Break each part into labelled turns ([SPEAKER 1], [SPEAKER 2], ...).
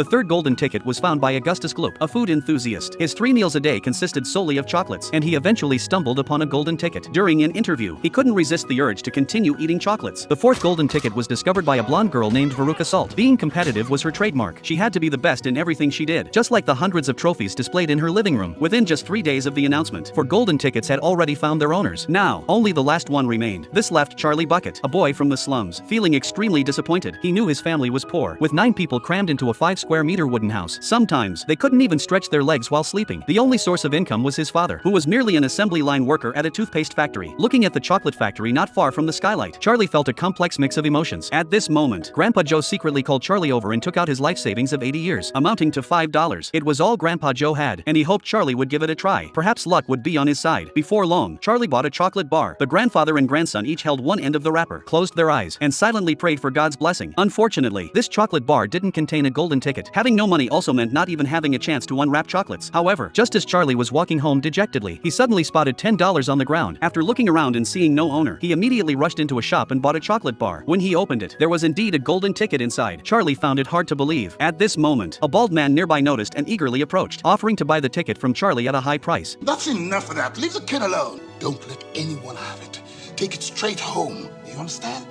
[SPEAKER 1] The third golden ticket was found by Augustus Gloop, a food enthusiast. His 3 meals a day consisted solely of chocolates, and he eventually stumbled upon a golden ticket. During an interview, he couldn't resist the urge to continue eating chocolates. The fourth golden ticket was discovered by a blonde girl named Veruca Salt. Being competitive was her trademark. She had to be the best in everything she did, just like the hundreds of trophies displayed in her living room. Within just 3 days of the announcement, 4 golden tickets had already found their owners. Now, only the last one remained. This left Charlie Bucket, a boy from the slums, feeling extremely disappointed. He knew his family was poor, with 9 people crammed into a 5-square-meter wooden house. Sometimes, they couldn't even stretch their legs while sleeping. The only source of income was his father, who was merely an assembly line worker at a toothpaste factory. Looking at the chocolate factory not far from the skylight, Charlie felt a complex mix of emotions. At this moment, Grandpa Joe secretly called Charlie over and took out his life savings of 80 years, amounting to $5. It was all Grandpa Joe had, and he hoped Charlie would give it a try. Perhaps luck would be on his side. Before long, Charlie bought a chocolate bar. The grandfather and grandson each held one end of the wrapper, closed their eyes, and silently prayed for God's blessing. Unfortunately, this chocolate bar didn't contain a golden ticket. Having no money also meant not even having a chance to unwrap chocolates. However, just as Charlie was walking home dejectedly, he suddenly spotted $10 on the ground. After looking around and seeing no owner, he immediately rushed into a shop and bought a chocolate bar. When he opened it, there was indeed a golden ticket inside. Charlie found it hard to believe. At this moment, a bald man nearby noticed and eagerly approached, offering to buy the ticket from Charlie at a high price.
[SPEAKER 2] That's enough of that. Leave the kid alone. Don't let anyone have it. Take it straight home. You understand?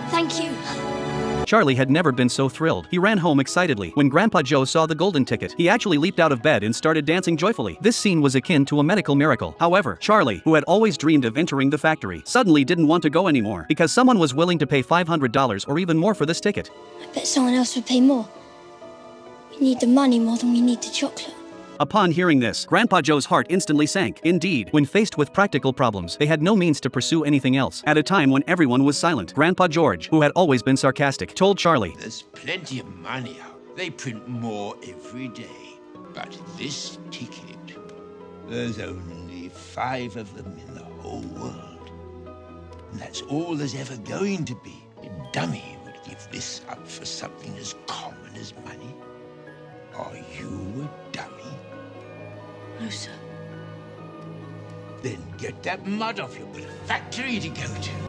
[SPEAKER 3] Thank you.
[SPEAKER 1] Charlie had never been so thrilled. He ran home excitedly. When Grandpa Joe saw the golden ticket, he actually leaped out of bed and started dancing joyfully. This scene was akin to a medical miracle. However, Charlie, who had always dreamed of entering the factory, suddenly didn't want to go anymore because someone was willing to pay $500 or even more for this ticket.
[SPEAKER 3] I bet someone else would pay more. We need the money more than we need the chocolate.
[SPEAKER 1] Upon hearing this, Grandpa Joe's heart instantly sank. Indeed, when faced with practical problems, they had no means to pursue anything else. At a time when everyone was silent, Grandpa George, who had always been sarcastic, told Charlie,
[SPEAKER 4] "There's plenty of money out. They print more every day. But this ticket, there's only 5 of them in the whole world. And that's all there's ever going to be. A dummy would give this up for something as common as money. Are you a dummy?
[SPEAKER 3] No, sir.
[SPEAKER 4] Then get that mud off you. Got a factory to go to."